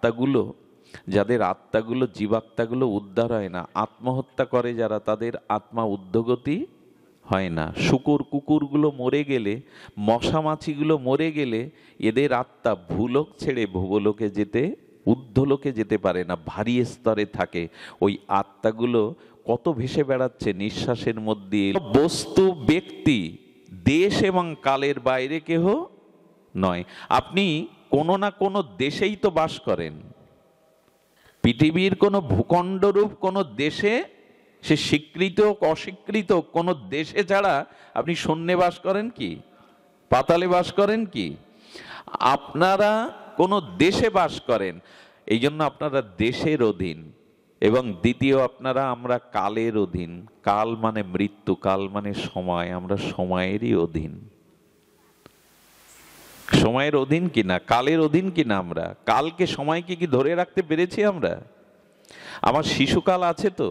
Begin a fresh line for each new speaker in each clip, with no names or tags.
আত্মাগুলো, যাদের আত্মাগুলো, জীবাত্মাগুলো উদ্ধার হয় না, আত্মহত্যা করে যারা, তাদের আত্মা ঊর্ধ্বগতি হয় না। শূকর কুকুরগুলো মরে গেলে, মশা মাছিগুলো মরে গেলে এদের আত্মা ভূলোক ছেড়ে ভুবলোকে যেতে, ঊর্ধ্বলোকে যেতে পারে না, ভারী স্তরে থাকে। ওই আত্মাগুলো কত ভেসে বেড়াচ্ছে নিঃশ্বাসের মধ্যে। বস্তু, ব্যক্তি, দেশ এবং কালের বাইরে কেহ নয়। আপনি কোনো না কোনো দেশেই তো বাস করেন। পৃথিবীর কোনো ভূখণ্ডরূপ কোনো দেশে, সে স্বীকৃত অস্বীকৃত কোনো দেশে ছাড়া আপনি শূন্যে বাস করেন কি, পাতালে বাস করেন কি? আপনারা কোনো দেশে বাস করেন, এই জন্য আপনারা দেশের অধীন। এবং দ্বিতীয়, আমরা কালের অধীন। কাল মানে মৃত্যু, কাল মানে সময়, আমরা সময়েরই অধীন। সময়ের অধীন কিনা, কালের অধীন কিনা আমরা? কালকে, সময়কে কি ধরে রাখতে পেরেছি আমরা? আমার শিশুকাল আছে তো,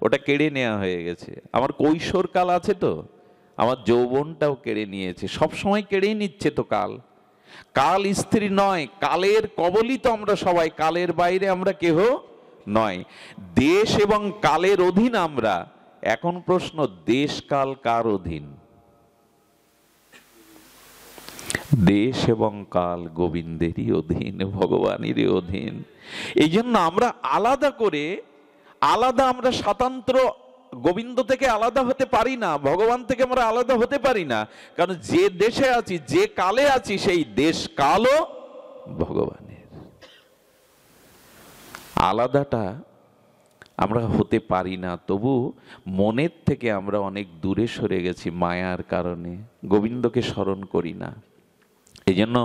ওটা কেড়ে নেওয়া হয়ে গেছে। আমার কৈশোরকাল আছে তো, আমার যৌবনটাও কেড়ে নিয়েছে। সব সময় কেড়েই নিচ্ছে তো কাল। কাল স্থির নয়, কালের কবলিত আমরা সবাই, কালের বাইরে আমরা কেহ নয়। দেশ এবং কালের অধীন আমরা। এখন প্রশ্ন, দেশ কাল কার অধীন? দেশ এবং কাল গোবিন্দেরই অধীন, ভগবানেরই অধীন। এই জন্য আমরা আলাদা করে, আমরা স্বাতন্ত্র, গোবিন্দ থেকে আলাদা হতে পারি না, ভগবান থেকে আমরা আলাদা হতে পারি না। কারণ যে দেশে আছি, যে কালে আছি, সেই দেশ কালও ভগবানের। আলাদাটা আমরা হতে পারি না, তবু মনের থেকে আমরা অনেক দূরে সরে গেছি মায়ার কারণে, গোবিন্দকে স্মরণ করি না। এই জন্য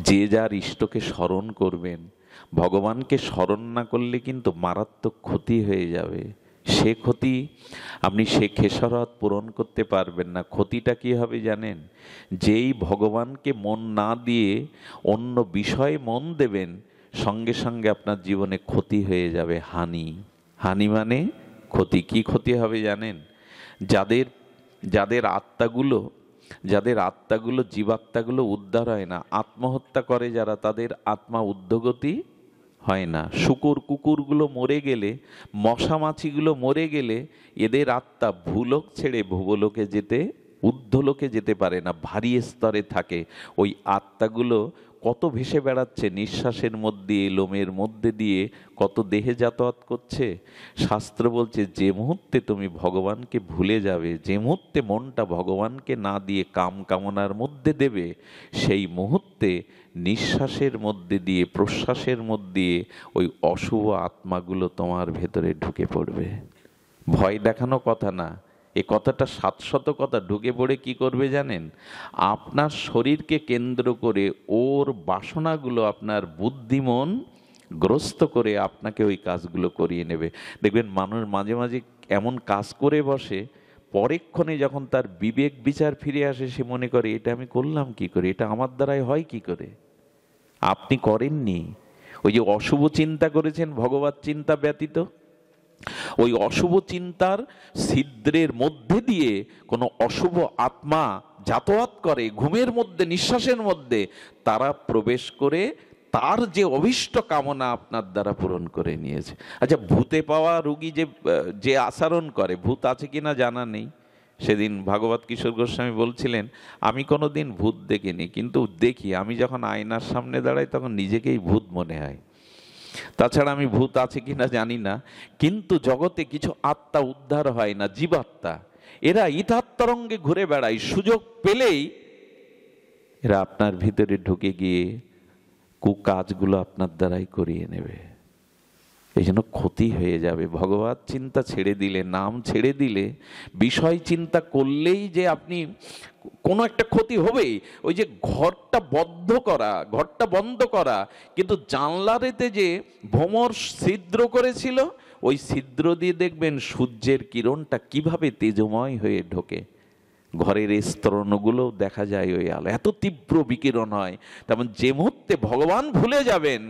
যে যার ইষ্টকে স্মরণ করবেন। ভগবানকে স্মরণ না করলে কিন্তু মারাত্মক ক্ষতি হয়ে যাবে। সে ক্ষতি আপনি সে খেসারত পূরণ করতে পারবেন না। ক্ষতিটা কি হবে জানেন? যেই ভগবানকে মন না দিয়ে অন্য বিষয়ে মন দেবেন, সঙ্গে সঙ্গে আপনার জীবনে ক্ষতি হয়ে যাবে, হানি। হানি মানে ক্ষতি। কি ক্ষতি হবে জানেন? যাদের আত্মাগুলো, জীবাত্মাগুলো উদ্ধার হয় না, আত্মহত্যা করে যারা, তাদের আত্মা ঊর্ধ্বগতি হয় না। শূকর কুকুরগুলো মরে গেলে, মশা মাছিগুলো মরে গেলে এদের আত্মা ভূলোক ছেড়ে ভুবলোকে যেতে, ঊর্ধ্বলোকে যেতে পারে না, ভারী স্তরে থাকে। ওই আত্মাগুলো কত ভেসে বেড়াচ্ছে নিঃশ্বাসের মধ্যে, লোমের মধ্যে দিয়ে, কত দেহে যাতায়াত করছে। শাস্ত্র বলছে, যে মুহূর্তে তুমি ভগবানকে ভুলে যাবে, যে মুহূর্তে মনটা ভগবানকে না দিয়ে কাম কামনার মধ্যে দেবে, সেই মুহূর্তে নিঃশ্বাসের মধ্যে দিয়ে, প্রশ্বাসের মধ্যে দিয়ে ওই অশুভ আত্মাগুলো তোমার ভেতরে ঢুকে পড়বে। ভয় দেখানো কথা না, এ কথাটা 700 কথা ঢুকে পড়ে কি করবে জানেন? আপনার শরীরকে কেন্দ্র করে ওর বাসনাগুলো আপনার বুদ্ধিমন গ্রস্ত করে আপনাকে ওই কাজগুলো করিয়ে নেবে। দেখবেন মানুষ মাঝে মাঝে এমন কাজ করে বসে, পরেক্ষণে যখন তার বিবেক বিচার ফিরে আসে, সে মনে করে এটা আমি করলাম কি করে, এটা আমার দ্বারাই হয় কি করে? আপনি করেননি। ওই যে অশুভ চিন্তা করেছেন ভগবত চিন্তা ব্যতীত, ওই অশুভ চিন্তার ছিদ্রের মধ্যে দিয়ে কোনো অশুভ আত্মা যাতায়াত করে, ঘুমের মধ্যে, নিঃশ্বাসের মধ্যে তারা প্রবেশ করে তার যে অভীষ্ট কামনা আপনার দ্বারা পূরণ করে নিয়েছে। আচ্ছা, ভূতে পাওয়া রোগী যে আচরণ করে, ভূত আছে কিনা জানা নেই। সেদিন ভাগবত কিশোর গোস্বামী বলছিলেন, আমি কোনোদিন ভূত দেখিনি, কিন্তু দেখি, আমি যখন আয়নার সামনে দাঁড়াই তখন নিজেকেই ভূত মনে হয়। তাছাড়া আমি ভূত আছে কিনা জানি না। কিন্তু জগতে কিছু আত্মা উদ্ধার হয় না, জীবাত্মা, এরা ইতাত্তরঙ্গে ঘুরে বেড়ায়। সুযোগ পেলেই এরা আপনার ভিতরে ঢুকে গিয়ে কুকাজগুলো আপনার দ্বারাই করিয়ে নেবে। এই জন্য ক্ষতি হয়ে যাবে। ভগবত চিন্তা ছেড়ে দিলে, নাম ছেড়ে দিলে, বিষয় চিন্তা করলেই যে আপনি কোনো একটা ক্ষতি হবেই। ওই যে ঘরটা বন্ধ করা, কিন্তু জানলারেতে যে ভ্রমর ছিদ্র করেছিল, ওই ছিদ্র দিয়ে দেখবেন সূর্যের কিরণটা কিভাবে তেজময় হয়ে ঢোকে। ঘরের স্তরণগুলো দেখা যায় ওই আলো, এত তীব্র বিকিরণ হয়। তেমন যে মুহূর্তে ভগবান ভুলে যাবেন,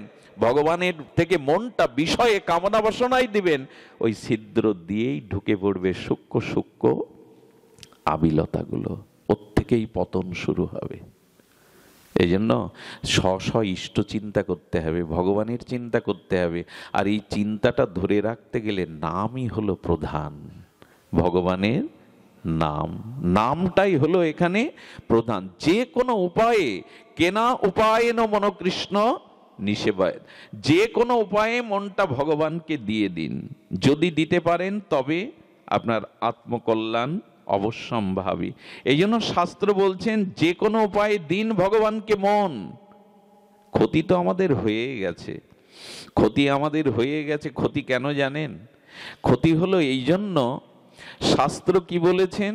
ভগবানের থেকে মনটা বিষয়ে কামনা বাসনাই দিবেন, ওই ছিদ্র দিয়েই ঢুকে পড়বে সূক্ষ্ম সূক্ষ্ম আবিলতাগুলো, ওর থেকেই পতন শুরু হবে। এই জন্য স্ব ইষ্ট চিন্তা করতে হবে, ভগবানের চিন্তা করতে হবে। আর এই চিন্তাটা ধরে রাখতে গেলে নামই হলো প্রধান, ভগবানের নাম, নামটাই হলো এখানে প্রধান। যে কোনো উপায়ে, কেনা উপায়েন মনকৃষ্ণ নিষেবায়, যে কোনো উপায়ে মনটা ভগবানকে দিয়ে দিন। যদি দিতে পারেন তবে আপনার আত্মকল্যাণ অবশ্যম্ভাবী। এই জন্য শাস্ত্র বলছেন যে কোনো উপায়ে দিন ভগবানকে মন। ক্ষতি তো আমাদের হয়ে গেছে, ক্ষতি আমাদের হয়ে গেছে। ক্ষতি কেন জানেন? ক্ষতি হলো এই জন্য, শাস্ত্র কি বলেছেন?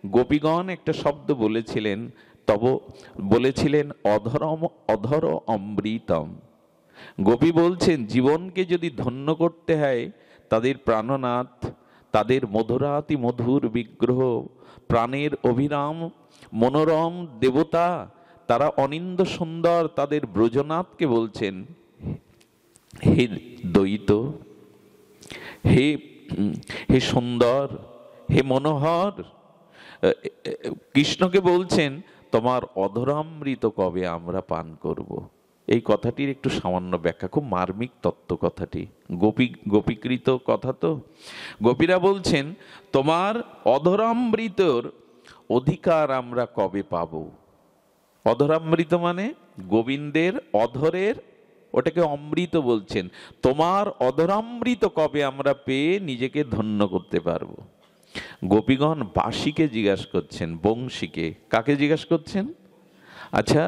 গোপীগণ একটা শব্দ বলেছিলেন, বলেছিলেন অধরম অধর অমৃতম। গোপী বলছেন জীবনকে যদি ধন্য করতে হয়, তাদের প্রাণনাথ, তাদের মধুরাতি মধুর বিগ্রহ, প্রাণের অভিরাম মনোরম দেবতা, তারা অনিন্দ সুন্দর, তাদের ব্রজনাথকে বলছেন হে দ্বৈত, হে হে সুন্দর, হে মনোহর। কৃষ্ণকে বলছেন তোমার অধরামৃত কবে আমরা পান করব। এই কথাটির একটু সামান্য ব্যাখ্যা, খুব মার্মিক তত্ত্ব কথাটি, গোপীকৃত কথা। তো গোপীরা বলছেন তোমার অধরামৃতর অধিকার আমরা কবে পাব। অধরামৃত মানে গোবিন্দের অধরের, ওটাকে অমৃত বলছেন। তোমার অধরামৃত কবে আমরা পেয়ে নিজেকে ধন্য করতে পারবো। গোপীগণ বাঁশিকে জিজ্ঞাসা করছেন, বংশীকে। কাকে জিজ্ঞাসা করছেন? আচ্ছা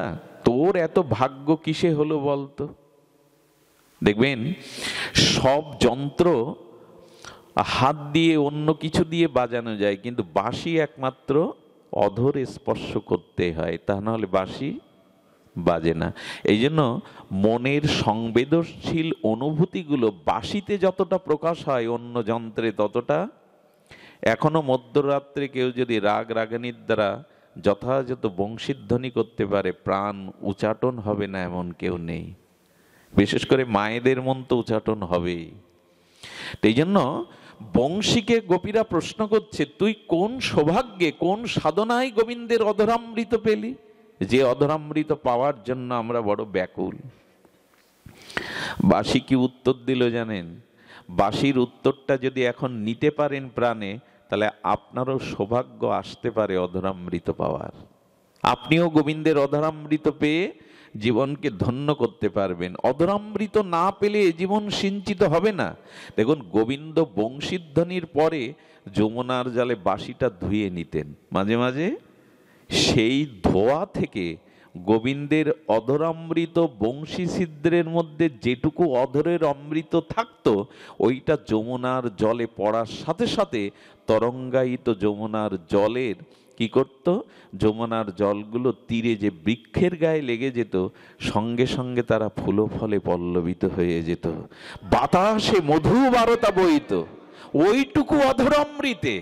তোর এত ভাগ্য কিসে হলো বলতো? দেখবেন সব যন্ত্র হাত দিয়ে অন্য কিছু দিয়ে বাজানো যায়, কিন্তু বাঁশি একমাত্র অধরে স্পর্শ করতে হয়, তা নাহলে বাঁশি বাজে না। এই জন্য মনের সংবেদনশীল অনুভূতিগুলো বাঁশিতে যতটা প্রকাশ হয় অন্য যন্ত্রে ততটা। এখনো মধ্যরাত্রে কেউ যদি রাগ রাগানির দ্বারা যথাযথ বংশীধ্বনি করতে পারে, প্রাণ উচাটন হবে না এমন কেউ নেই। বিশেষ করে মায়েদের মন তো উচাটন হবেই। এই জন্য বংশীকে গোপীরা প্রশ্ন করছে তুই কোন সৌভাগ্যে, কোন সাধনায় গোবিন্দের অধরামৃত পেলি, যে অধরামৃত পাওয়ার জন্য আমরা বড় ব্যাকুল। বাঁশি কি উত্তর দিল জানেন? বাঁশির উত্তরটা যদি এখন নিতে পারেন প্রাণে, তাহলে আপনারও সৌভাগ্য আসতে পারে অধরামৃত পাওয়ার। আপনিও গোবিন্দের অধরামৃত পেয়ে জীবনকে ধন্য করতে পারবেন। অধরামৃত না পেলে জীবন সিঞ্চিত হবে না। দেখুন গোবিন্দ বংশীধ্বনির পরে যমুনার জলে বাঁশিটা ধুয়ে নিতেন মাঝে মাঝে। সেই ধোয়া থেকে গোবিন্দের অধরামৃত বংশী ছিদ্রের মধ্যে যেটুকু অধরের অমৃত থাকতো, ওইটা যমুনার জলে পড়ার সাথে সাথে তরঙ্গায়িত যমুনার জলের কি করত, যমুনার জলগুলো তীরে যে বৃক্ষের গায়ে লেগে যেত, সঙ্গে সঙ্গে তারা ফুলো ফলে পল্লবিত হয়ে যেত, বাতাসে মধু বারতা বইত, ওইটুকু অধরামৃতে।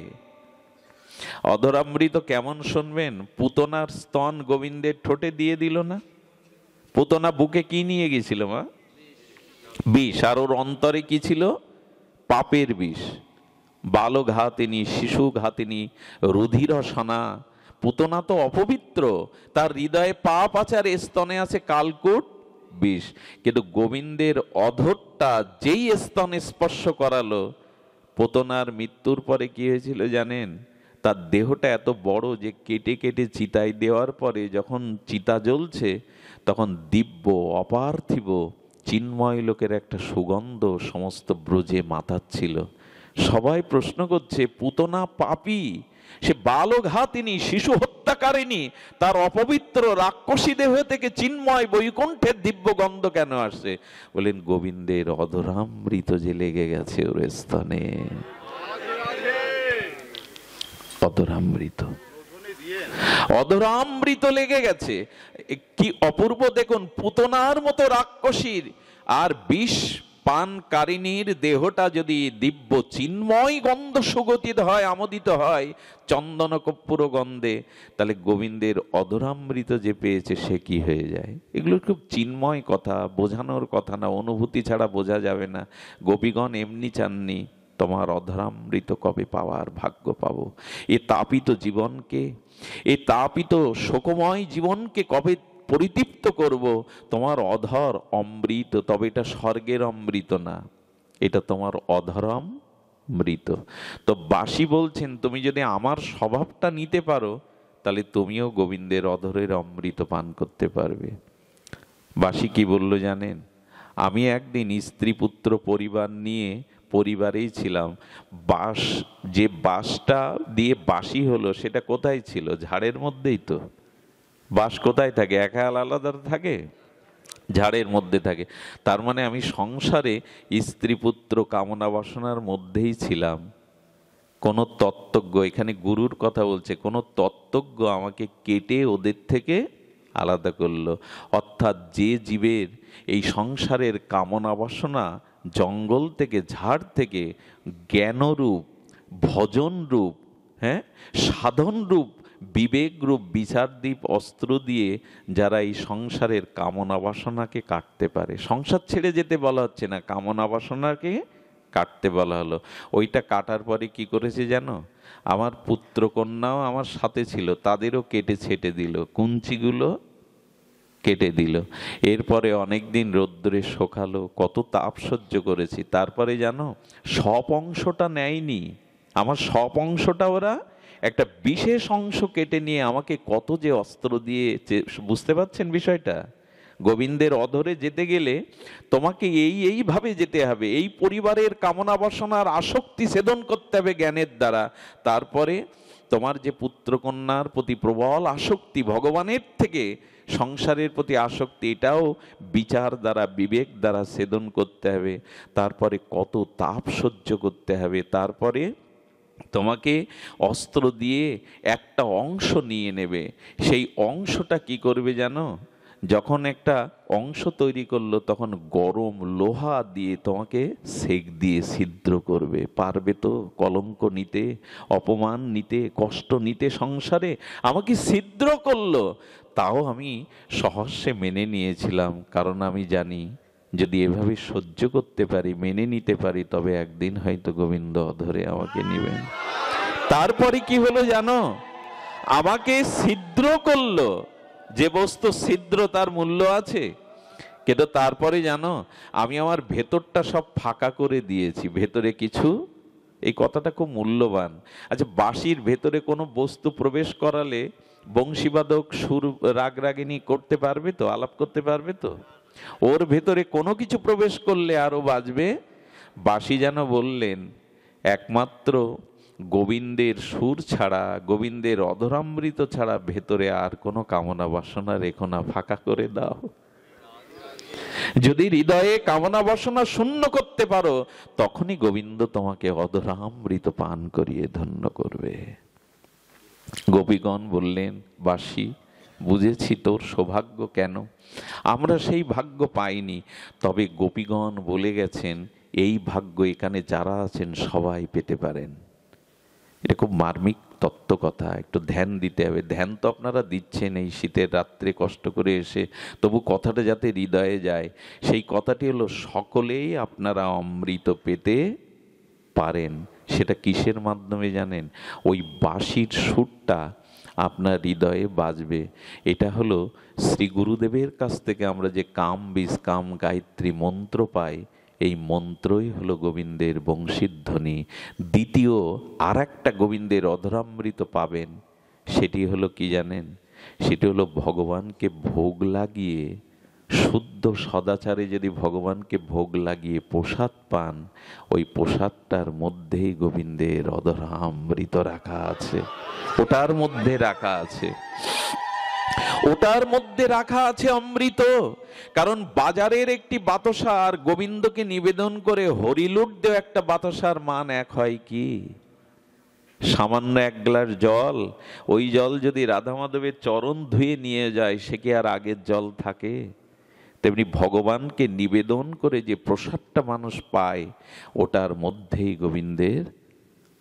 অধরামৃত কেমন শুনবেন? পুতনার স্তন গোবিন্দের ঠোঁটে দিয়ে দিল না? পুতনা বুকে কি নিয়ে গেছিল মা? বিষ। আর ওর অন্তরে কি ছিল? পাপের বিষ। বালক ঘাতিনী, শিশু ঘাতিনী, রুধির সনা। পুতনা তো অপবিত্র, তার হৃদয়ে পাপ আছে, আর স্তনে আছে কালকূট বিষ। কিন্তু গোবিন্দের অধরটা যেই স্তনে স্পর্শ করালো, পুতনার মৃত্যুর পরে কি হয়েছিল জানেন? তার দেহটা এত বড় যে কেটে কেটে চিতায় দেওয়ার পরে যখন চিতা জ্বলছে, তখন দিব্য অপার্থিব চিন্ময় লোকের একটা সুগন্ধ সমস্ত ব্রজে মাতাচ্ছিল। সবাই প্রশ্ন করছে পুতনা পাপী, সে বালঘাতিনী, শিশু হত্যাকারিণী, তার অপবিত্র রাক্ষসী দেহ থেকে চিন্ময় বৈকুণ্ঠের দিব্য গন্ধ কেন আসছে? বলেন গোবিন্দের অধরামৃত যে লেগে গেছে ওর স্তনে। অধরামৃত, অধরামৃত লেগে গেছে। কি অপূর্ব দেখুন, পুতনার মতো রাক্ষসীর আর বিষ পানকারিনীর দেহটা যদি দিব্য চিন্ময় গন্ধ সুগঠিত হয়, আমোদিত হয় চন্দন কর্পূর গন্ধে, তাহলে গোবিন্দের অধরামৃত যে পেয়েছে সে কি হয়ে যায়? এগুলো খুব চিন্ময় কথা, বোঝানোর কথা না, অনুভূতি ছাড়া বোঝা যাবে না। গোপীগণ এমনি চাননি তোমার অধরামৃত কবে পাওয়ার ভাগ্য পাবো। এ তাপিত জীবনকে, এ তাপিত শোকময় জীবনকে কবে পরিতৃপ্ত করব, তোমার অধর অমৃত, তবে এটা স্বর্গের অমৃত না, এটা তোমার অধরম মৃত। তো বাসি বলছেন, তুমি যদি আমার স্বভাবটা নিতে পারো তাহলে তুমিও গোবিন্দের অধরের অমৃত পান করতে পারবে। বাসি কি বলল জানেন? আমি একদিন স্ত্রী পুত্র পরিবার নিয়ে পরিবারেই ছিলাম, বাঁশ, যে বাঁশটা দিয়ে বাঁশি হলো সেটা কোথায় ছিল? ঝাড়ের মধ্যেই তো। বাঁশ কোথায় থাকে? একা আলাদা থাকে? ঝাড়ের মধ্যে থাকে। তার মানে আমি সংসারে স্ত্রী পুত্র কামনা বাসনার মধ্যেই ছিলাম। কোনো তত্ত্বজ্ঞ, এখানে গুরুর কথা বলছে, কোনো তত্ত্বজ্ঞ আমাকে কেটে ওদের থেকে আলাদা করলো। অর্থাৎ যে জীবের এই সংসারের কামনা বাসনা জঙ্গল থেকে, ঝাড় থেকে জ্ঞানরূপ, ভজন রূপ, হ্যাঁ, সাধন রূপ, বিবেক রূপ বিচারদীপ অস্ত্র দিয়ে যারা এই সংসারের কামনা বাসনাকে কাটতে পারে, সংসার ছেড়ে যেতে বলা হচ্ছে না, কামনা বাসনাকে কাটতে বলা হলো। ওইটা কাটার পরে কি করেছে জানো? আমার পুত্র কন্যাও আমার সাথে ছিল, তাদেরও কেটে ছেটে দিল, কুঞ্চিগুলো কেটে দিল। এরপরে অনেক দিন রৌদ্রে শোকালো, কত তাপ সহ্য করেছি, তারপরে জানো সব অংশটা নেয়নি, আমার সব অংশটা ওরা একটা বিশেষ অংশ কেটে নিয়ে আমাকে কত যে অস্ত্র দিয়ে, বুঝতে পারছেন বিষয়টা? গোবিন্দের অধরে যেতে গেলে তোমাকে এইভাবে যেতে হবে, এই পরিবারের কামনা বাসনার আসক্তি ছেদন করতে হবে জ্ঞানের দ্বারা। তারপরে তোমার যে পুত্রকন্যার প্রতি প্রবল আসক্তি, ভগবানের থেকে সংসারের প্রতি আসক্তি, এটাও বিচার দ্বারা, বিবেক দ্বারা ছেদন করতে হবে। তারপরে কত তাপ সহ্য করতে হবে। তারপরে তোমাকে অস্ত্র দিয়ে একটা অংশ নিয়ে নেবে। সেই অংশটা কি করবে জানো? যখন একটা অংশ তৈরি করলো তখন গরম লোহা দিয়ে তোমাকে সেক দিয়ে ছিদ্র করবে। পারবে তো কলঙ্ক নিতে, অপমান নিতে, কষ্ট নিতে সংসারে? আমাকে ছিদ্র করলো, তাও আমি সহস্যে মেনে নিয়েছিলাম, কারণ আমি জানি যদি এভাবে সহ্য করতে পারি, মেনে নিতে পারি, তবে একদিন হয়তো গোবিন্দ অধরে আমাকে নেবেন। তারপরে কি হলো জানো? আমাকে ছিদ্র করলো। যে বস্তু ছিদ্র তার মূল্য আছে, কিন্তু তারপরে জানো আমি আমার ভেতরটা সব ফাঁকা করে দিয়েছি, ভেতরে কিছু, এই কথাটা খুব মূল্যবান। আচ্ছা, বাঁশির ভেতরে কোনো বস্তু প্রবেশ করালে বংশীবাদক সুর রাগ রাগিনী করতে পারবে তো, আলাপ করতে পারবে তো? ওর ভেতরে কোনো কিছু প্রবেশ করলে আরো বাজবে। বাঁশি যেন বললেন, একমাত্র গোবিন্দের সুর ছাড়া, গোবিন্দের অধরামৃত ছাড়া ভেতরে আর কোনো কামনা বাসনা রেখো না, ফাঁকা করে দাও। যদি হৃদয়ে কামনা বাসনা শূন্য করতে পারো, তখনই গোবিন্দ তোমাকে অধরামৃত পান করিয়ে ধন্য করবে। গোপীগণ বললেন, বাসি বুঝেছি তোর সৌভাগ্য কেন, আমরা সেই ভাগ্য পাইনি, তবে গোপীগণ বলে গেছেন এই ভাগ্য এখানে যারা আছেন সবাই পেতে পারেন। এটা খুব মার্মিক তত্ত্ব কথা, একটু ধ্যান দিতে হবে। ধ্যান তো আপনারা দিচ্ছেন এই শীতের রাত্রে কষ্ট করে এসে, তবু কথাটা যাতে হৃদয়ে যায়, সেই কথাটি হলো সকলেই আপনারা অমৃত পেতে পারেন। সেটা কিসের মাধ্যমে জানেন? ওই বাঁশির সুরটা আপনার হৃদয়ে বাজবে। এটা হলো শ্রী গুরুদেবের কাছ থেকে আমরা যে কাম বীজ কাম গায়ত্রী মন্ত্র পাই, এই মন্ত্রই হলো গোবিন্দের বংশীধ্বনি। দ্বিতীয় আর একটা গোবিন্দের অধরামৃত পাবেন, সেটি হলো কি জানেন? সেটি হলো ভগবানকে ভোগ লাগিয়ে, শুদ্ধ সদাচারে যদি ভগবানকে ভোগ লাগিয়ে প্রসাদ পান, ওই প্রসাদটার মধ্যেই গোবিন্দের অধরামৃত রাখা আছে, ওটার মধ্যে রাখা আছে, ওটার মধ্যে রাখা আছে অমৃত। কারণ বাজারের একটি বাতাসা আর গোবিন্দকে নিবেদন করে হরিলুট দেওয়া একটা বাতাসার মান এক হয় কি? সামান্য এক গ্লাস জল, ওই জল যদি রাধা মাধবের চরণ ধুয়ে নিয়ে যায়, সে কি আর আগের জল থাকে? তেমনি ভগবানকে নিবেদন করে যে প্রসাদটা মানুষ পায়, ওটার মধ্যেই গোবিন্দের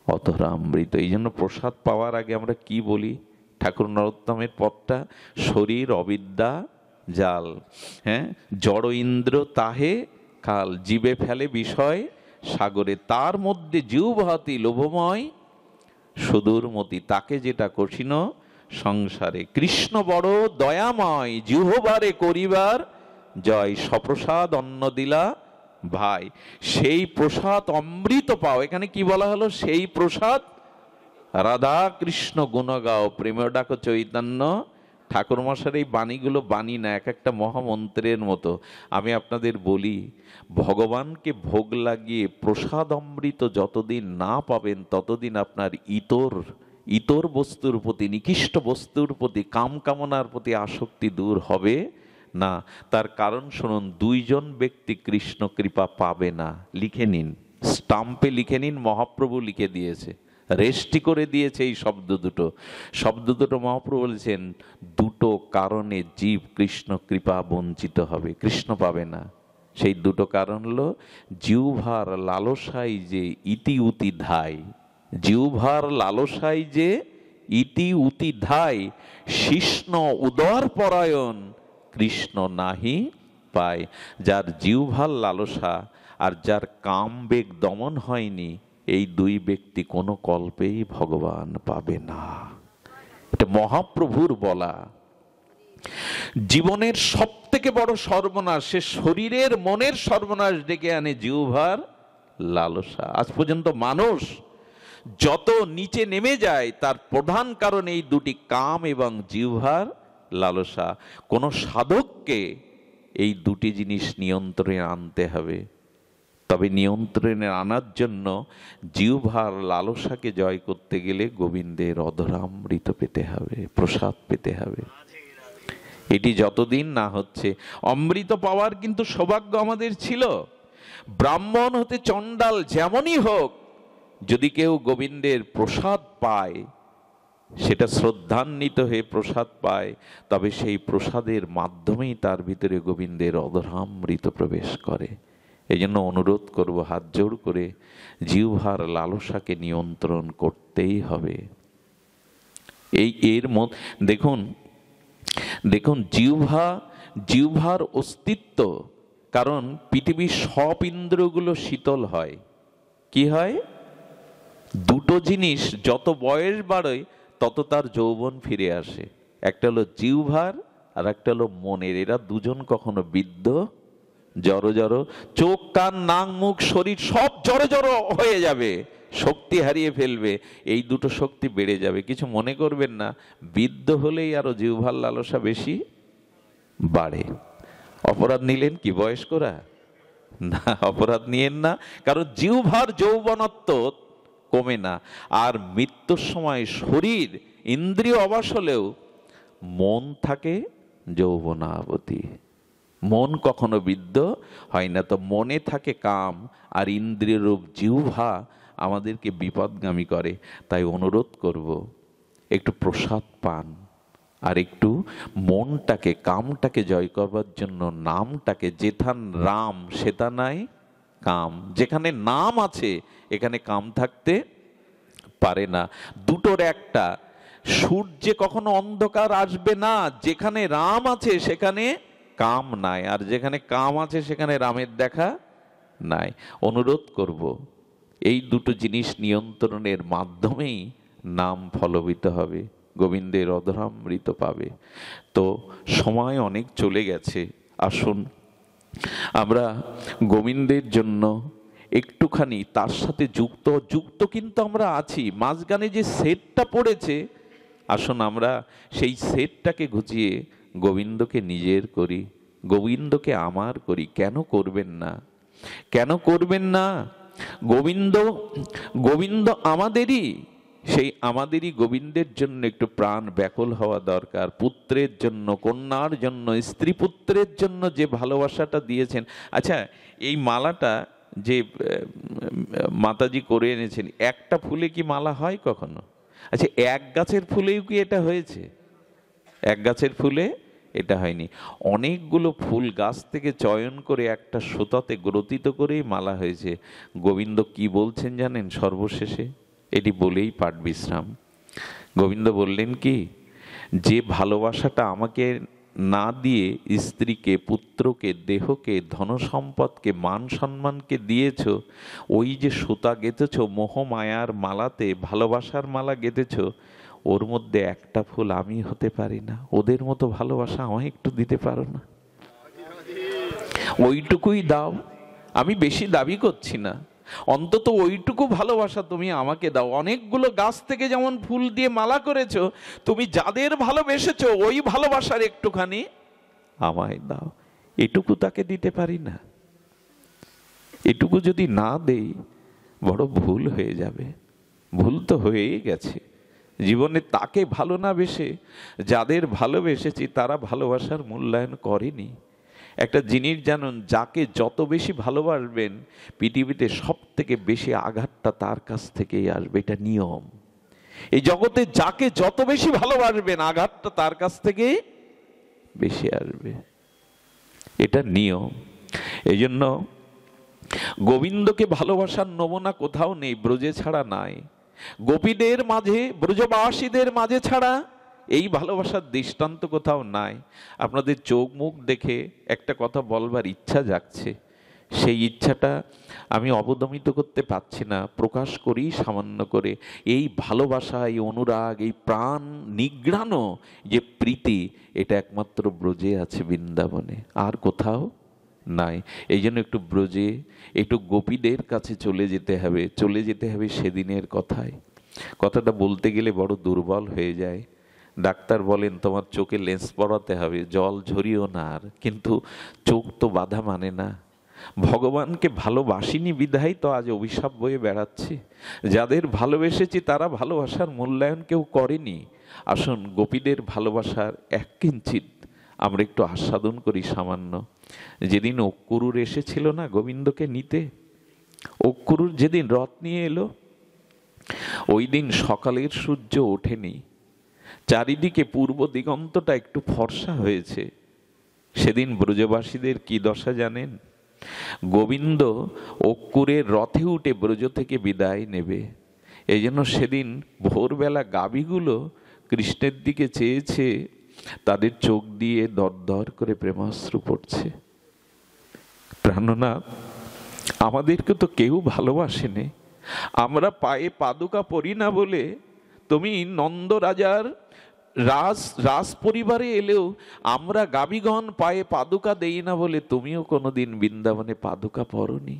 অধরামৃত। এই জন্য প্রসাদ পাওয়ার আগে আমরা কি বলি? ঠাকুর নরোত্তমের পদটা, শরীর অবিদ্যা জাল, হ্যাঁ, জড় ইন্দ্র তাহে কাল, জীবে ফেলে বিষয় সাগরে, তার মধ্যে জিহ্বাতি লোভময় সুদূরমতি, তাকে যেটা কঠিন সংসারে। কৃষ্ণ বড় দয়াময়, জিহ্বারে করিবার জয়, সপ্রসাদ অন্ন দিলা ভাই। সেই প্রসাদ অমৃত পাও। এখানে কি বলা হলো? সেই প্রসাদ রাধা কৃষ্ণ গুণ গাও, প্রেম ডাকো চৈতন্য। ঠাকুর মশার এই বাণীগুলো বাণী না, এক একটা মহামন্ত্রের মতো। আমি আপনাদের বলি, ভগবানকে ভোগ লাগিয়ে প্রসাদ অমৃত যতদিন না পাবেন ততদিন আপনার ইতর বস্তুর প্রতি, নিকৃষ্ট বস্তুর প্রতি, কাম কামনার প্রতি আসক্তি দূর হবে না। তার কারণ শুনুন, দুইজন ব্যক্তি কৃষ্ণ কৃপা পাবে না। লিখে নিন, স্টাম্পে লিখে নিন, মহাপ্রভু লিখে দিয়েছে, রেস্টি করে দিয়েছে এই শব্দ দুটো মহাপ্রভু বলেছেন, দুটো কারণে জীব কৃষ্ণ কৃপা বঞ্চিত হবে, কৃষ্ণ পাবে না। সেই দুটো কারণ হলো, জিহ্বার লালসাই যে ইতি উতি ধায়, জিহ্বার লালসাই যে ইতি উতি ধায়, শিষ্ণ উদর পরায়ণ কৃষ্ণ নাহি পায়। যার জিহ্বার লালসা আর যার কাম বেগ দমন হয়নি, এই দুই ব্যক্তি কোনো কল্পেই ভগবান পাবে না। এটা মহাপ্রভুর বলা। জীবনের সব থেকে বড় সর্বনাশ, সে শরীরের মনের সর্বনাশ ডেকে আনে জিহ্বার লালসা। আজ পর্যন্ত মানুষ যত নিচে নেমে যায় তার প্রধান কারণ এই দুটি, কাম এবং জিহ্বার লালসা। কোন সাধককে এই দুটি জিনিস নিয়ন্ত্রণে আনতে হবে। তবে নিয়ন্ত্রণে আনার জন্য জিহ্বার লালসাকে জয় করতে গেলে গোবিন্দের অধরামৃত পেতে হবে, প্রসাদ পেতে হবে। এটি যতদিন না হচ্ছে, অমৃত পাওয়ার কিন্তু সৌভাগ্য আমাদের ছিল। ব্রাহ্মণ হতে চণ্ডাল যেমনই হোক, যদি কেউ গোবিন্দের প্রসাদ পায়, সেটা শ্রদ্ধান্বিত হয়ে প্রসাদ পায়, তবে সেই প্রসাদের মাধ্যমেই তার ভিতরে গোবিন্দের অধরামৃত প্রবেশ করে। এই জন্য অনুরোধ করব, হাত জোড় করে, জিহ্বার লালসাকে নিয়ন্ত্রণ করতেই হবে। এর মধ্যে দেখুন জিহ্বার অস্তিত্ব, কারণ পৃথিবীর সব ইন্দ্রগুলো শীতল হয়। কি হয়? দুটো জিনিস, যত বয়স বাড়ে তত তার যৌবন ফিরে আসে। একটা হলো জিহ্বার আর একটা হলো মনের। এরা দুজন কখনো বৃদ্ধ, জড়ো জড়ো, চোখ কান নাক মুখ শরীর সব জড়ো জড়ো হয়ে যাবে, শক্তি হারিয়ে ফেলবে। এই দুটো শক্তি বেড়ে যাবে। কিছু মনে করবেন না, বৃদ্ধ হলেই আরো জিহ্বার লালসা বেশি বাড়ে। অপরাধ নিলেন কি বয়স্করা? না, অপরাধ নিয়েন না, কারণ জিহ্বার যৌবনত্ব কমে না। আর মৃত্যুর সময় শরীর ইন্দ্রিয় অবশ হলেও মন থাকে যৌবনাবতী। মন কখনো বৃদ্ধ হয় না। তো মনে থাকে কাম, আর ইন্দ্রিয় রূপ জিহ্বা আমাদেরকে বিপদগামী করে। তাই অনুরোধ করব, একটু প্রসাদ পান, আর একটু মনটাকে, কামটাকে জয় করবার জন্য নামটাকে, যেথান রাম সেথা নাই কাম। যেখানে নাম আছে এখানে কাম থাকতে পারে না। দুটোর একটা। সূর্যে কখনো অন্ধকার আসবে না, যেখানে রাম আছে সেখানে কাম নাই, আর যেখানে কাম আছে সেখানে রামের দেখা নাই। অনুরোধ করব, এই দুটো জিনিস নিয়ন্ত্রণের মাধ্যমেই নাম ফলবিত হবে, গোবিন্দের অধরামৃত পাবে। তো সময় অনেক চলে গেছে, আসুন আমরা গোবিন্দের জন্য একটুখানি তার সাথে যুক্ত কিন্তু আমরা আছি। মাঝখানে যে সেটটা পড়েছে, আসুন আমরা সেই সেটটাকে ঘুচিয়ে গোবিন্দকে নিজের করি, গোবিন্দকে আমার করি। কেন করবেন না? কেন করবেন না? গোবিন্দ আমাদেরই। সেই আমাদেরই গোবিন্দের জন্য একটু প্রাণ ব্যাকুল হওয়া দরকার। পুত্রের জন্য, কন্যার জন্য, স্ত্রী পুত্রের জন্য যে ভালোবাসাটা দিয়েছেন। আচ্ছা, এই মালাটা যে মাতাজি করে এনেছেন, একটা ফুলে কি মালা হয় কখনো? আচ্ছা, এক গাছের ফুলেও কি এটা হয়েছে? এক গাছের ফুলে এটা হয়নি। অনেকগুলো ফুল গাছ থেকে চয়ন করে একটা সুতাতে গ্রথিত করেই মালা হয়েছে। গোবিন্দ কি বলছেন জানেন? সর্বশেষে এটি বলেই পাঠ বিশ্রাম। গোবিন্দ বললেন কি, যে ভালোবাসাটা আমাকে না দিয়ে স্ত্রীকে, পুত্রকে, দেহকে, ধনসম্পদকে, মান সম্মানকে দিয়েছ, ওই যে সুতা গেঁথেছ মোহমায়ার মালাতে, ভালোবাসার মালা গেঁথেছ, ওর মধ্যে একটা ফুল আমি হতে পারি না, ওদের মতো ভালোবাসা আমায় একটু দিতে পারো না? ওইটুকুই দাও, আমি বেশি দাবি করছি না, অন্তত ওইটুকু ভালোবাসা তুমি আমাকে দাও। অনেকগুলো গাছ থেকে যেমন ফুল দিয়ে মালা করেছো, তুমি যাদের ভালোবেসেছো ওই ভালোবাসার একটুখানি আমায় দাও। এটুকু তাকে দিতে পারি না? এটুকু যদি না দেই বড় ভুল হয়ে যাবে। ভুল তো হয়েই গেছে জীবনে। তাকে ভালো না বেসে যাদের ভালোবেসেছি তারা ভালোবাসার মূল্যায়ন করেনি। একটা জিনিস জানুন, যাকে যত বেশি ভালোবাসবেন পৃথিবীতে সব থেকে বেশি আঘাতটা তার কাছ থেকেই আসবে। এটা নিয়ম। এই জগতে যাকে যত বেশি ভালোবাসবেন আঘাতটা তার কাছ থেকেই বেশি আসবে, এটা নিয়ম। এই জন্য গোবিন্দকে ভালোবাসার নমুনা কোথাও নেই, ব্রজে ছাড়া নাই। গোপীদের মাঝে, ব্রজবাসীদের মাঝে ছাড়া এই ভালোবাসার দৃষ্টান্ত কোথাও নাই। আপনাদের চোখ মুখ দেখে একটা কথা বলবার ইচ্ছা জাগছে, সেই ইচ্ছাটা আমি অবদমিত করতে পারছি না, প্রকাশ করি সামান্য করে। এই ভালোবাসা, এই অনুরাগ, এই প্রাণ নিগ্রানো যে প্রীতি, এটা একমাত্র ব্রজে আছে, বৃন্দাবনে, আর কোথাও নাই। এই জন্য একটু ব্রজে, একটু গোপীদের কাছে চলে যেতে হবে, চলে যেতে হবে সেদিনের কথায়। কথাটা বলতে গেলে বড় দুর্বল হয়ে যায়। ডাক্তার বলেন তোমার চোখে লেন্স পরাতে হবে, জল ঝরিও না আর, কিন্তু চোখ তো বাধা মানে না। ভগবানকে ভালোবাসিনি বিধাই তো আজ অভিশাপ বয়ে বেড়াচ্ছি। যাদের ভালোবেসেছি তারা ভালোবাসার মূল্যায়ন কেউ করেনি। আসুন গোপীদের ভালোবাসার এক কিঞ্চিত আমরা একটু আস্বাদন করি সামান্য। যেদিন অক্রুর এসেছিল না গোবিন্দকে নিতে, অক্রুর যেদিন রথ নিয়ে এলো, ওই দিন সকালের সূর্য ওঠেনি, চারিদিকে পূর্ব দিগন্তটা একটু ফর্সা হয়েছে। সেদিন ব্রজবাসীদের কি দশা জানেন? গোবিন্দ অক্রুরের রথে উঠে ব্রজ থেকে বিদায় নেবে। এই জন্য সেদিন ভোরবেলা গাভীগুলো কৃষ্ণের দিকে চেয়েছে, তাদের চোখ দিয়ে দরদর করে প্রেমাশ্রু পড়ছে। প্রাণনাথ, আমাদেরকে তো কেউ ভালোবাসেনি, আমরা পায়ে পাদুকা পরি না বলে তুমি নন্দ রাজার রাজ পরিবারে এলেও আমরা গাভীগণ পায়ে পাদুকা দেই না বলে তুমিও কোনোদিন বৃন্দাবনে পাদুকা পরনি।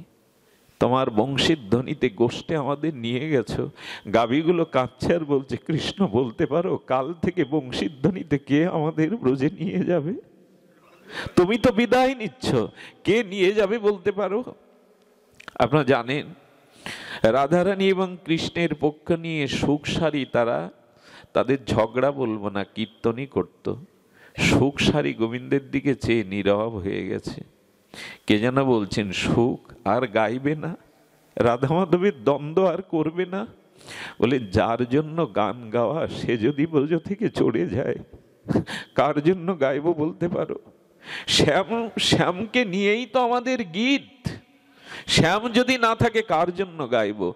তোমার বংশীর ধ্বনিতে গোষ্ঠে আমাদের নিয়ে গেছো। গাভীগুলো কাঁদছে আর বলছে, কৃষ্ণ বলতে পারো কাল থেকে বংশীর ধ্বনিতে কে আমাদের ব্রজে নিয়ে যাবে? তুমি তো বিদায় নিচ্ছ, কে নিয়ে যাবে বলতে পারো? আপনারা জানেন রাধারানী এবং কৃষ্ণের পক্ষ নিয়ে সুখসারী তারা তাদের ঝগড়া বলবো না, কীর্তনই করত। সুখসারী গোবিন্দের দিকে চেয়ে নীরব হয়ে গেছে। কে যেন বলছেন, সুখ আর গাইবে না, রাধা মাধবের দ্বন্দ্ব আর করবে না। বলে যার জন্য গান গাওয়া সে যদি ব্রজ থেকে চড়ে যায়, কার জন্য গাইবো বলতে পারো? শ্যামকে নিয়েই তো আমাদের গীত। শ্যাম যদি না থাকে কার জন্য গাইবো?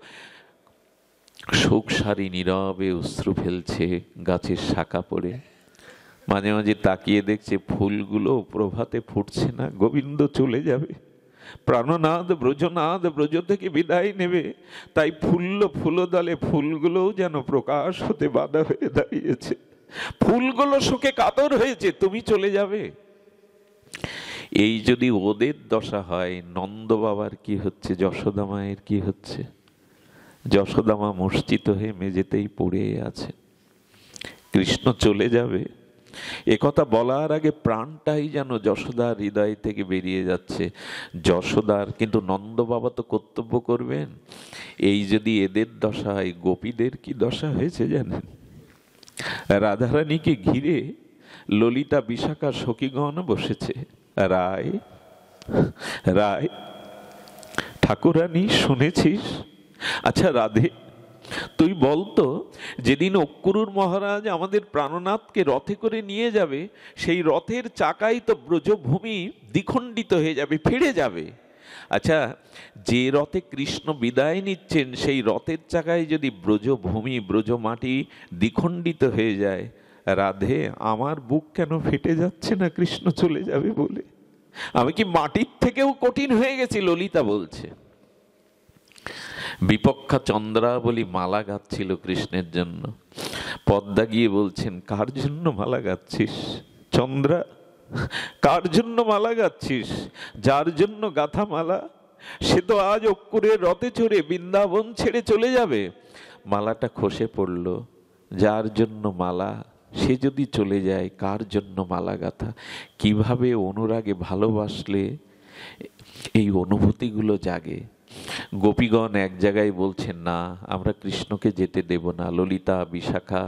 সুখসারী নীরবে অশ্রু ফেলছে গাছের শাখা পড়ে। মাঝে মাঝে তাকিয়ে দেখছে ফুলগুলো প্রভাতে ফুটছে না, গোবিন্দ চলে যাবে, প্রাণনাথ ব্রজনাথ ব্রজ থেকে বিদায় নেবে। তাই ফুলদলে ফুলগুলোও যেন প্রকাশ হতে বাধা হয়ে দাঁড়িয়েছে। ফুলগুলো শোকে কাতর হয়েছে, তুমি চলে যাবে। এই যদি ওদের দশা হয়, নন্দ বাবার কি হচ্ছে, যশোদা মায়ের কি হচ্ছে? যশোদা মা মূর্ছিত হয়ে মেঝেতেই পড়ে আছে। কৃষ্ণ চলে যাবে একথা বলার আগে প্রাণটাই যেন যশোদার হৃদয় থেকে বেরিয়ে যাচ্ছে। যশোদার কিন্তু নন্দ বাবা তো কর্তব্য করবেন। এই যদি এদের দশা হয়, গোপীদের কি দশা হয়েছে জানেন? রাধারানীকে ঘিরে ললিতা বিশাখা সখীগণ বসেছে। রায় রায় ঠাকুরানী শুনেছিস? আচ্ছা রাধে, তুই বলতো, যেদিন অক্রুর মহারাজ আমাদের প্রাণনাথকে রথে করে নিয়ে যাবে, সেই রথের চাকাই তো ব্রজভূমি দ্বিখণ্ডিত হয়ে যাবে, ফিরে যাবে। আচ্ছা, যে রথে কৃষ্ণ বিদায় নিচ্ছেন সেই রথের চাকায় যদি ব্রজভূমি ব্রজ মাটি দ্বিখণ্ডিত হয়ে যায়, রাধে আমার বুক কেন ফেটে যাচ্ছে না কৃষ্ণ চলে যাবে বলে? আমি কি মাটির থেকেও কঠিন হয়ে গেছি? ললিতা বলছে। বিপক্ষা চন্দ্রাবলী মালা গাচ্ছিল কৃষ্ণের জন্য। পদ্মা গিয়ে বলছেন, কার জন্য মালা গাচ্ছিস চন্দ্রা? কার জন্য মালা গাচ্ছিস? যার জন্য গাথা মালা সে তো আজ অক্কুরের রথে চড়ে বৃন্দাবন ছেড়ে চলে যাবে। মালাটা খসে পড়ল, যার জন্য মালা সে যদি চলে যায়, কার জন্য মালা গাথা? কিভাবে অনুরাগে ভালোবাসলে এই অনুভূতিগুলো জাগে। গোপীগণ এক জায়গায় বলছেন, না আমরা কৃষ্ণকে যেতে দেব না। ললিতা, বিশাখা,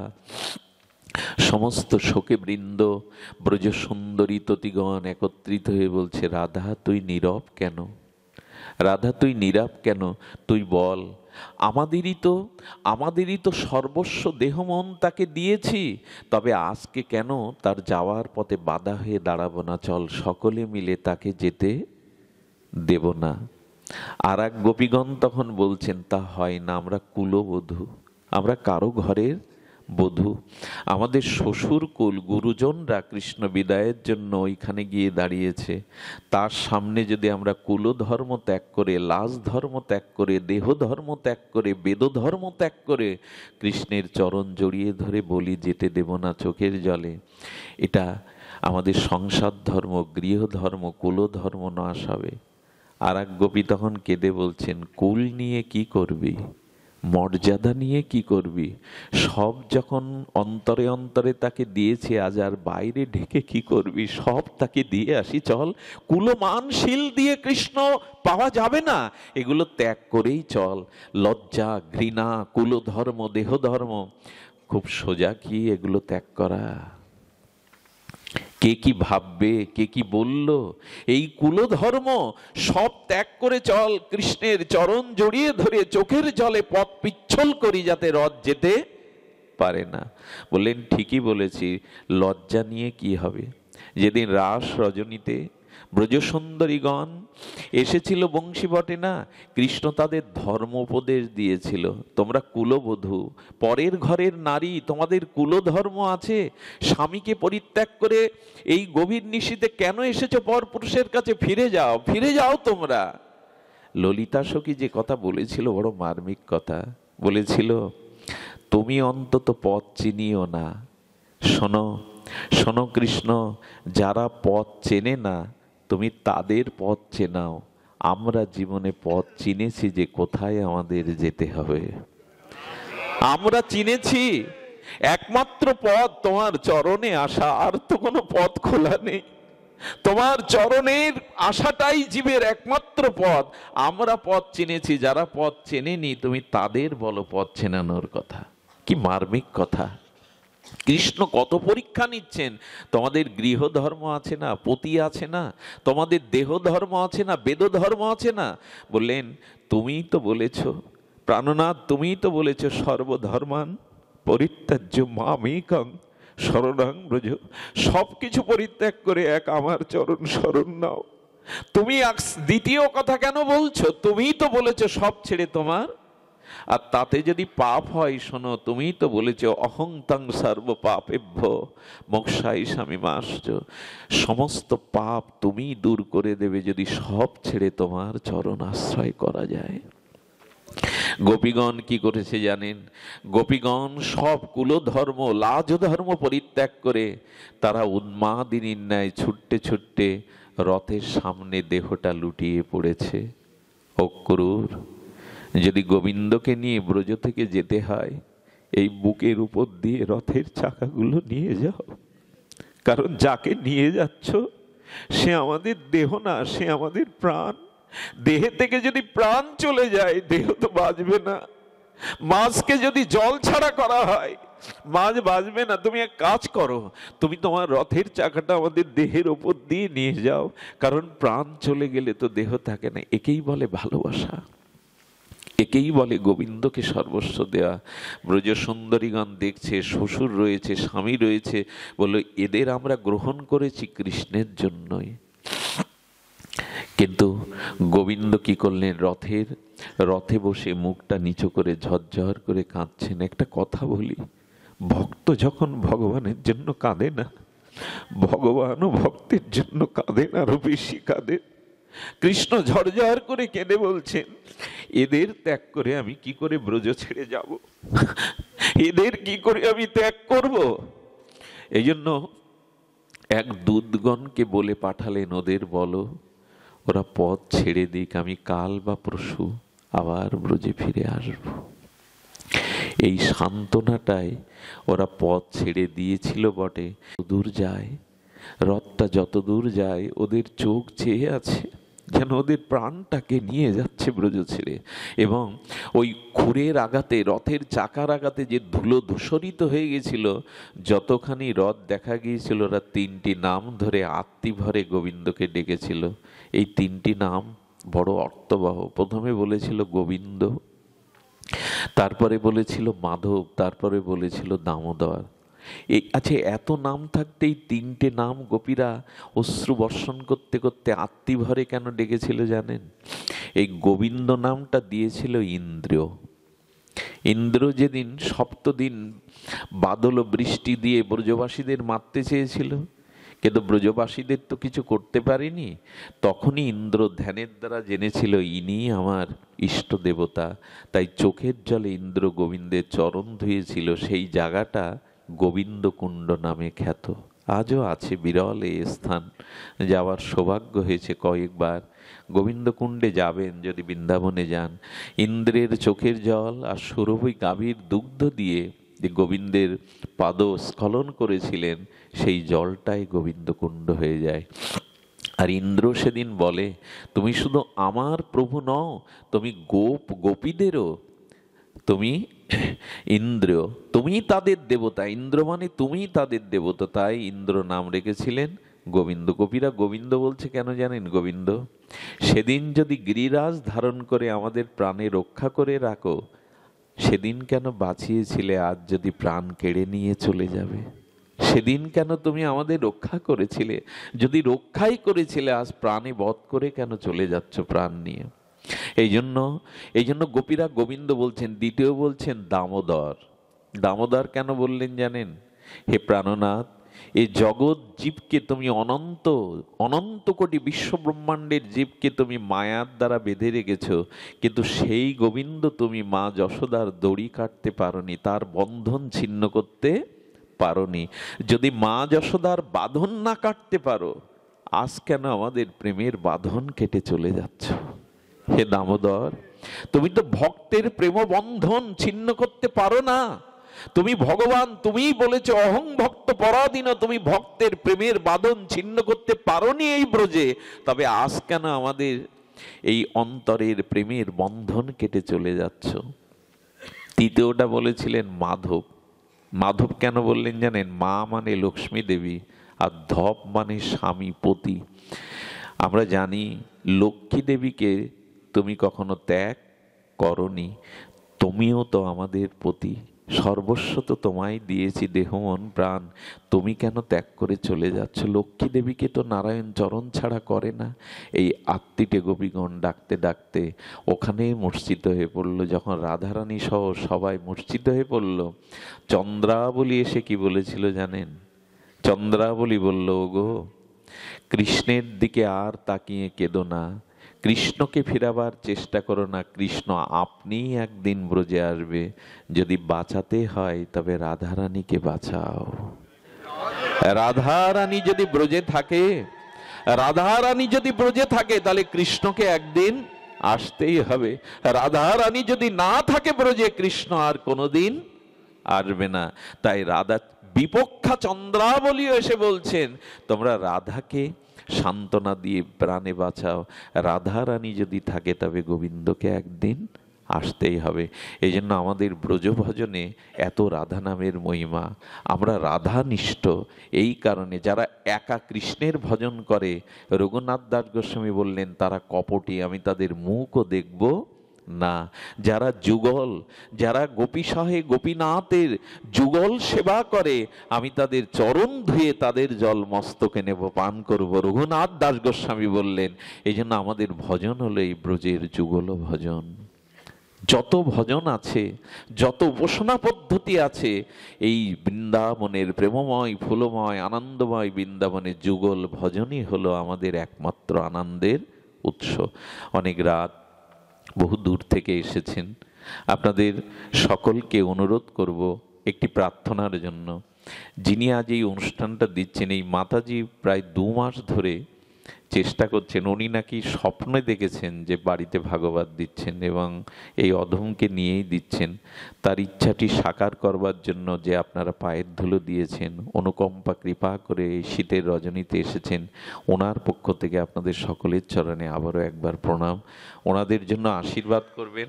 সমস্ত শোকে বৃন্দ, ব্রজ সুন্দরী ততিগণ একত্রিত হয়ে বলছে, রাধা তুই নীরব কেন? রাধা তুই নীরব কেন? তুই বল। আমাদেরই তো সর্বস্ব দেহ মন তাকে দিয়েছি, তবে আজকে কেন তার যাওয়ার পথে বাধা হয়ে দাঁড়াবো না? চল সকলে মিলে তাকে যেতে দেব না। আর এক গোপীগণ তখন বলছেন, তা হয় না, আমরা কুলবধূ, আমরা কারো ঘরের বধূ। আমাদের শ্বশুর কুল গুরুজনরা কৃষ্ণ বিদায়ের জন্য ওইখানে গিয়ে দাঁড়িয়েছে, তার সামনে যদি আমরা কুল ধর্ম ত্যাগ করে, লাজ ধর্ম ত্যাগ করে, দেহ ধর্ম ত্যাগ করে, বেদ ধর্ম ত্যাগ করে কৃষ্ণের চরণ জড়িয়ে ধরে বলি যেতে দেব না চোখের জলে, এটা আমাদের সংসার ধর্ম, গৃহ ধর্ম, কুল ধর্ম নাশ হবে। আর এক গোপী তখন কেঁদে বলছেন, কুল নিয়ে কি করবি, মর্যাদা নিয়ে কি করবি? সব যখন অন্তরে অন্তরে তাকে দিয়েছে, আজ আর বাইরে ঢেকে কি করবি? সব তাকে দিয়ে আসি, চল। কুলমানশীল দিয়ে কৃষ্ণ পাওয়া যাবে না, এগুলো ত্যাগ করেই চল। লজ্জা, ঘৃণা, কুলধর্ম, দেহ ধর্ম, খুব সোজা কি এগুলো ত্যাগ করা? কে কি ভাববে, কে কি বলল, এই কুলধর্ম সব ত্যাগ করে চল, কৃষ্ণের চরণ জড়িয়ে ধরে চোখের জলে পথ পিচ্ছল করি, যাতে রথ যেতে পারে না। বললেন, ঠিকই বলেছি, লজ্জা নিয়ে কি হবে? যেদিন রাস রজনীতে ব্রজসুন্দরীগণ এসেছিল বংশীবটে, না কৃষ্ণ তাদের ধর্ম উপদেশ দিয়েছিল, তোমরা কুলবধূ, পরের ঘরের নারী, তোমাদের কুলধর্ম আছে। স্বামীকে পরিত্যাগ করে এই গভীর নিশীথে কেন এসেছো পর পুরুষের কাছে? ফিরে যাও, ফিরে যাও তোমরা। ললিতা সখী যে কথা বলেছিল, বড় মার্মিক কথা বলেছিল, তুমি অন্তত পথ চিনিও না। শোনো শোনো কৃষ্ণ, যারা পথ চেনে না তুমি তাদের পথ চেনাও। আমরা জীবনে পথ চিনেছি যে কোথায় আমাদের যেতে হবে। আমরা চিনেছি একমাত্র পথ তোমার চরণে আসা, আর তো কোনো পথ খোলা নেই। তোমার চরণের আশাটাই জীবের একমাত্র পথ। আমরা পথ চিনেছি, যারা পথ চেনেনি তুমি তাদের বলো পথ চেনানোর কথা। কি মার্মিক কথা! কৃষ্ণ কত পরীক্ষা নিচ্ছেন। তোমাদের গৃহ ধর্ম আছে না, পতি আছে না, তোমাদের দেহ ধর্ম আছে না, বেদ ধর্ম আছে না? বললেন, তুমিই তো বলেছ প্রাণনাথ, তুমিই তো বলেছ সর্বধর্মান পরিত্যাজ্য মামেকং শরণং ব্রজ। সব কিছু পরিত্যাগ করে এক আমার চরণ শরণ নাও। তুমি দ্বিতীয় কথা কেন বলছো? তুমিই তো বলেছো সব ছেড়ে তোমার। আর তাতে যদি পাপ হয়, শোনো, তুমিই তো বলেছো অহং তং সর্ব পাপেভ্য মোক্ষায় স্বামীমাশ্চ। সমস্ত পাপ তুমি দূর করে দেবে যদি সব ছেড়ে তোমার চরণ আশ্রয় করা যায়। গোপীগণ কি করেছে জানেন? গোপীগণ সব কুলধর্ম, লাজ ধর্ম পরিত্যাগ করে তারা উন্মাদিনীর ন্যায় ছুটতে ছুটতে রথের সামনে দেহটা লুটিয়ে পড়েছে। অক্রূর, যদি গোবিন্দকে নিয়ে ব্রজ থেকে যেতে হয়, এই বুকের উপর দিয়ে রথের চাকাগুলো নিয়ে যাও। কারণ যাকে নিয়ে যাচ্ছ সে আমাদের দেহ না, সে আমাদের প্রাণ। দেহে থেকে যদি প্রাণ চলে যায়, দেহ তো বাঁচবে না। মাছকে যদি জল ছাড়া করা হয়, মাছ বাঁচবে না। তুমি এক কাজ করো, তুমি তোমার রথের চাকাটা আমাদের দেহের ওপর দিয়ে নিয়ে যাও, কারণ প্রাণ চলে গেলে তো দেহ থাকে না। একেই বলে ভালোবাসা, একেই বলে গোবিন্দকে সর্বস্ব দেয়া। ব্রজ সুন্দরীগণ দেখছে শ্বশুর রয়েছে, স্বামী রয়েছে, বললো এদের আমরা গ্রহণ করেছি কৃষ্ণের জন্যই। কিন্তু গোবিন্দ কি করলেন? রথে বসে মুখটা নিচু করে ঝরঝর করে কাঁদছেন। একটা কথা বলি, ভক্ত যখন ভগবানের জন্য কাঁদে না, ভগবানও ভক্তের জন্য কাঁদেন, আরো বেশি কাঁদেন। কৃষ্ণ ঝরঝর করে কেঁদে বলছেন, এদের ত্যাগ করে আমি কি করে ব্রজ ছেড়ে যাব? এদের কি করে আমি ত্যাগ করব? এই জন্য এক দূতগণকে বলে পাঠালেন, ওদের বলো ওরা পথ ছেড়ে দিক, আমি কাল বা পরশু আবার ব্রজে ফিরে আসব। এই সান্ত্বনাটাই ওরা পথ ছেড়ে দিয়েছিল বটে। দূর যায় রথটা, যত দূর যায় ওদের চোখ চেয়ে আছে যেন ওদের প্রাণটাকে নিয়ে যাচ্ছে ব্রজ ছেড়ে। এবং ওই খুরের আঘাতে, রথের চাকার আঘাতে যে ধুলো ধূসরিত হয়ে গেছিল, যতখানি রথ দেখা গিয়েছিল, ওরা তিনটি নাম ধরে আত্মীভরে গোবিন্দকে ডেকেছিল। এই তিনটি নাম বড় অর্থবহ। প্রথমে বলেছিল গোবিন্দ, তারপরে বলেছিল মাধব, তারপরে বলেছিল দামোদর। আচ্ছা, এত নাম থাকতে এই তিনটে নাম গোপীরা অশ্রু বর্ষণ করতে করতে আত্মীভরে কেন ডেকেছিল জানেন? এই গোবিন্দ নামটা দিয়েছিল ইন্দ্র। ইন্দ্র যেদিন সপ্তদিন বাদল ও বৃষ্টি দিয়ে ব্রজবাসীদের মারতে চেয়েছিল, কিন্তু ব্রজবাসীদের তো কিছু করতে পারেনি, তখনই ইন্দ্র ধ্যানের দ্বারা জেনেছিল ইনি আমার ইষ্ট দেবতা। তাই চোখের জলে ইন্দ্র গোবিন্দের চরণ ধুয়েছিল। সেই জায়গাটা গোবিন্দ কুণ্ড নামে খ্যাত। আজও আছে বিরল এই স্থান, যাওয়ার সৌভাগ্য হয়েছে কয়েকবার। গোবিন্দ কুণ্ডে যাবেন যদি বৃন্দাবনে যান। ইন্দ্রের চোখের জল আর সুরভি গাভীর দুগ্ধ দিয়ে যে গোবিন্দের পাদ স্খলন করেছিলেন, সেই জলটাই গোবিন্দ কুণ্ড হয়ে যায়। আর ইন্দ্র সেদিন বলে, তুমি শুধু আমার প্রভু নও, তুমি গোপীদেরও, তুমি ইন্দ্র, তুমি তাদের দেবতা। ইন্দ্র মানে তুমি তাদের দেবতা। তাই ইন্দ্র নাম রেখেছিলেন গোবিন্দ। গোপীরা গোবিন্দ বলছে কেন জানেন? গোবিন্দ, সেদিন যদি গিরিরাজ ধারণ করে আমাদের প্রাণে রক্ষা করে রাখো, সেদিন কেন বাঁচিয়েছিলে, আজ যদি প্রাণ কেড়ে নিয়ে চলে যাবে? সেদিন কেন তুমি আমাদের রক্ষা করেছিলে? যদি রক্ষাই করেছিলে, আজ প্রাণে বধ করে কেন চলে যাচ্ছ প্রাণ নিয়ে? এই জন্য গোপীরা গোবিন্দ বলছেন। দ্বিতীয় বলছেন দামোদর। দামোদর কেন বললেন জানেন? হে প্রাণনাথ, এই জগৎ জীবকে তুমি অনন্ত অনন্ত কোটি বিশ্ব ব্রহ্মাণ্ডের জীবকে তুমি মায়ার দ্বারা বেঁধে রেখেছ, কিন্তু সেই গোবিন্দ তুমি মা যশোদার দড়ি কাটতে পারোনি, তার বন্ধন ছিন্ন করতে পারোনি। যদি মা যশোদার বাঁধন না কাটতে পারো, আজ কেন আমাদের প্রেমের বাঁধন কেটে চলে যাচ্ছ? হে দামোদর, তুমি তো ভক্তের প্রেম বন্ধন ছিন্ন করতে পারো না। তুমি ভগবান, তুমিই বলেছো অহং ভক্ত পরাধীন, তুমি ভক্তের প্রেমের বাঁধন ছিন্ন করতে পারোনি এই ব্রজে, তবে আজ কেন আমাদের এই অন্তরের প্রেমের বন্ধন কেটে চলে যাচ্ছ? তৃতীয়টা বলেছিলেন মাধব। মাধব কেন বললেন জানেন? মা মানে লক্ষ্মী দেবী, আর ধপ মানে স্বামী, পতি। আমরা জানি লক্ষ্মী দেবীকে তুমি কখনো ত্যাগ করনি, তুমিও তো আমাদের পতি, সর্বস্ব তো তোমায় দিয়েছি, দেহ মন প্রাণ, তুমি কেন ত্যাগ করে চলে যাচ্ছ? লক্ষ্মী দেবীকে তো নারায়ণ চরণ ছাড়া করে না। এই আত্মীটে গোপীগণ ডাকতে ডাকতে ওখানেই মূর্ছিত হয়ে পড়ল। যখন রাধারানী সহ সবাই মূর্ছিত হয়ে পড়ল, চন্দ্রাবলী এসে কি বলেছিল জানেন? চন্দ্রাবলী বলল, ওগো, কৃষ্ণের দিকে আর তাকিয়ে কেঁদো না, কৃষ্ণকে ফেরাবার চেষ্টা করো না, কৃষ্ণ আপনিই একদিন ব্রজে আসবে। যদি বাঁচাতে হয় তবে রাধারানীকে বাঁচাও। রাধারানী যদি ব্রজে থাকে, রাধারানী যদি ব্রজে থাকে, তাহলে কৃষ্ণকে একদিন আসতেই হবে। রাধারানী যদি না থাকে ব্রজে, কৃষ্ণ আর কোনোদিন আসবে না। তাই রাধা বিপক্ষা চন্দ্রাবলী এসে বলছেন, তোমরা রাধাকে সান্ত্বনা দিয়ে প্রাণে বাঁচাও। রাধা রানী যদি থাকে, তবে গোবিন্দকে একদিন আসতেই হবে। এই জন্য আমাদের ব্রজভজনে এত রাধা নামের মহিমা। আমরা রাধানিষ্ঠ এই কারণে। যারা একা কৃষ্ণের ভজন করে, রঘুনাথ দাস গোস্বামী বললেন, তারা কপটী, আমি তাদের মুখও দেখব না। যারা যুগল, যারা গোপীসহে গোপীনাথের যুগল সেবা করে, আমি তাদের চরণ ধুয়ে তাদের জল মস্তকে নেব, পান করব। রঘুনাথ দাস গোস্বামী বললেন। এই জন্য আমাদের ভজন হলো এই ব্রজের যুগল ভজন। যত ভজন আছে, যত উপাসনা পদ্ধতি আছে, এই বৃন্দাবনের প্রেমময় ফুলময় আনন্দময় বৃন্দাবনের যুগল ভজনই হলো আমাদের একমাত্র আনন্দের উৎস। অনেক রাত, বহু দূর থেকে এসেছেন, আপনাদের সকলকে অনুরোধ করব একটি প্রার্থনার জন্য। যিনি আজ এই অনুষ্ঠানটা দিচ্ছেন, এই মাতাজি প্রায় 2 মাস ধরে চেষ্টা করছেন। উনি নাকি স্বপ্নে দেখেছেন যে বাড়িতে ভাগবত দিচ্ছেন এবং এই অধমকে নিয়েই দিচ্ছেন। তার ইচ্ছাটি সাকার করবার জন্য যে আপনারা পায়ের ধুলো দিয়েছেন, অনুকম্পা কৃপা করে এই শীতের রজনীতে এসেছেন, ওনার পক্ষ থেকে আপনাদের সকলের চরণে আবারও একবার প্রণাম। ওনাদের জন্য আশীর্বাদ করবেন,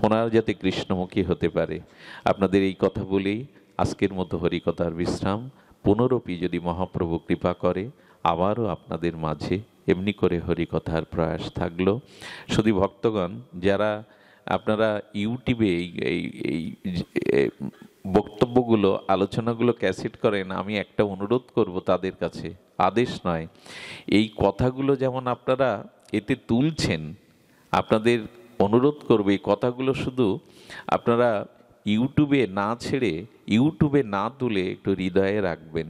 ওনারা যাতে কৃষ্ণমুখী হতে পারে। আপনাদের এই কথা বলেই আজকের মতো হরিকথার বিশ্রাম। পুনরপি যদি মহাপ্রভু কৃপা করে আবারও আপনাদের মাঝে এমনি করে হরিকথার প্রয়াস থাকলো। শুধু ভক্তগণ, যারা আপনারা ইউটিউবে এই বক্তব্যগুলো, আলোচনাগুলো ক্যাসেট করেন, আমি একটা অনুরোধ করব তাদের কাছে, আদেশ নয়, এই কথাগুলো যেমন আপনারা এতে তুলছেন, আপনাদের অনুরোধ করব এই কথাগুলো শুধু আপনারা ইউটিউবে না ছেড়ে, ইউটিউবে না তুলে একটু হৃদয়ে রাখবেন।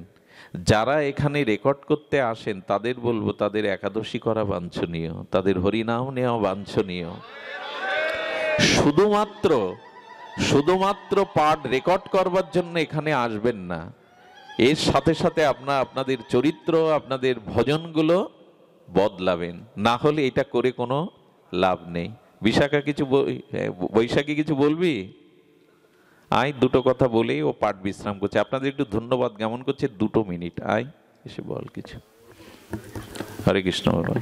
যারা এখানে রেকর্ড করতে আসেন তাদের বলবো, তাদের একাদশী করা বাঞ্ছনীয়, তাদের হরিনাম নেওয়া বাঞ্ছনীয়। শুধুমাত্র পাঠ রেকর্ড করবার জন্য এখানে আসবেন না, এর সাথে সাথে আপনাদের চরিত্র, আপনাদের ভজনগুলো বদলাবেন, না হলে এটা করে কোনো লাভ নেই। বিশাখা কিছু বৈশাখী কিছু বলবি? আয়, দুটো কথা বলেই ও পাঠ বিশ্রাম করছে। আপনাদের একটু ধন্যবাদ জ্ঞাপন করছে, 2 মিনিট আয় এসে বল কিছু। হরে কৃষ্ণ বাবা।